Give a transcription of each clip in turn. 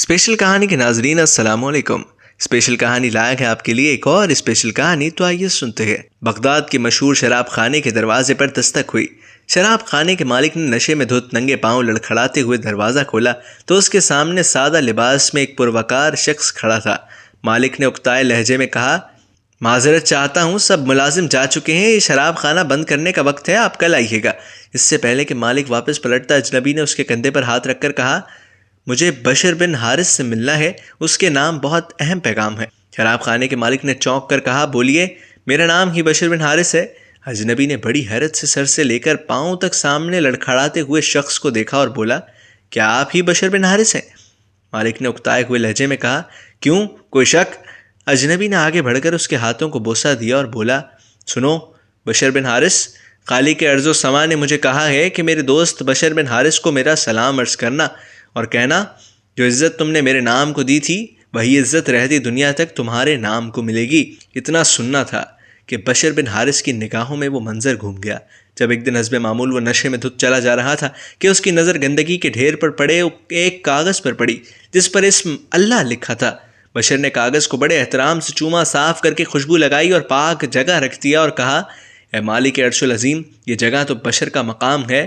Special کہانی کے ناظرین السلام علیکم۔ اسپیشل کہانی لائق ہے آپ کے لیے ایک اور اسپیشل کہانی، تو آئیے سنتے ہیں۔ بغداد کے مشہور شراب خانے کے دروازے پر دستک ہوئی۔ شراب خانے کے مالک نے نشے میں دھت ننگے پاؤں لڑکھڑاتے ہوئے دروازہ کھولا تو اس کے سامنے سادہ لباس میں ایک پروقار شخص کھڑا تھا۔ مالک نے اکتائے لہجے میں کہا، معذرت چاہتا ہوں، سب ملازم جا چکے ہیں، یہ شراب خانہ بند کرنے کا وقت ہے، آپ کل آئیے گا۔ اس سے پہلے کہ مالک واپس پلٹتا، اجنبی نے اس کے کندھے پر ہاتھ رکھ کر کہا، مجھے بشر بن حارث سے ملنا ہے، اس کے نام بہت اہم پیغام ہے۔ شراب خانے کے مالک نے چونک کر کہا، بولیے، میرا نام ہی بشر بن حارث ہے۔ اجنبی نے بڑی حیرت سے سر سے لے کر پاؤں تک سامنے لڑکھڑاتے ہوئے شخص کو دیکھا اور بولا، کیا آپ ہی بشر بن حارث ہیں؟ مالک نے اکتائے ہوئے لہجے میں کہا، کیوں، کوئی شک؟ اجنبی نے آگے بڑھ کر اس کے ہاتھوں کو بوسہ دیا اور بولا، سنو بشر بن حارث، خالق ارض و سما نے مجھے کہا ہے کہ میرے دوست بشر بن حارث کو میرا سلام عرض کرنا اور کہنا، جو عزت تم نے میرے نام کو دی تھی وہی عزت رہتی دنیا تک تمہارے نام کو ملے گی۔ اتنا سننا تھا کہ بشر بن حارث کی نگاہوں میں وہ منظر گھوم گیا جب ایک دن حسب معمول وہ نشے میں دھت چلا جا رہا تھا کہ اس کی نظر گندگی کے ڈھیر پر پڑے ایک کاغذ پر پڑی جس پر اسم اللہ لکھا تھا۔ بشر نے کاغذ کو بڑے احترام سے چوما، صاف کر کے خوشبو لگائی اور پاک جگہ رکھ دیا اور کہا، اے مالک عرش العظیم، یہ جگہ تو بشر کا مقام ہے،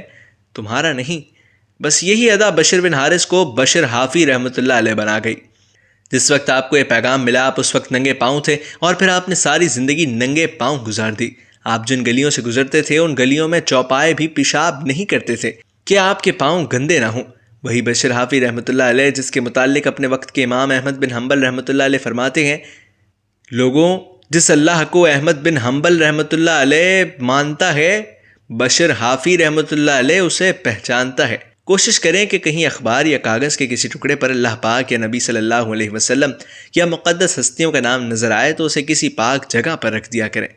تمہارا نہیں۔ بس یہی ادا بشر بن حارث کو بشر حافی رحمۃ اللہ علیہ بنا گئی۔ جس وقت آپ کو یہ پیغام ملا، آپ اس وقت ننگے پاؤں تھے اور پھر آپ نے ساری زندگی ننگے پاؤں گزار دی۔ آپ جن گلیوں سے گزرتے تھے ان گلیوں میں چوپائے بھی پیشاب نہیں کرتے تھے کہ آپ کے پاؤں گندے نہ ہوں۔ وہی بشر حافی رحمۃ اللہ علیہ جس کے متعلق اپنے وقت کے امام احمد بن حنبل رحمۃ اللہ علیہ فرماتے ہیں، لوگوں، جس اللہ کو احمد بن حنبل رحمۃ اللہ علیہ مانتا ہے، بشر حافی رحمۃ اللہ علیہ اسے پہچانتا ہے۔ کوشش کریں کہ کہیں اخبار یا کاغذ کے کسی ٹکڑے پر اللہ پاک یا نبی صلی اللہ علیہ وسلم یا مقدس ہستیوں کا نام نظر آئے تو اسے کسی پاک جگہ پر رکھ دیا کریں۔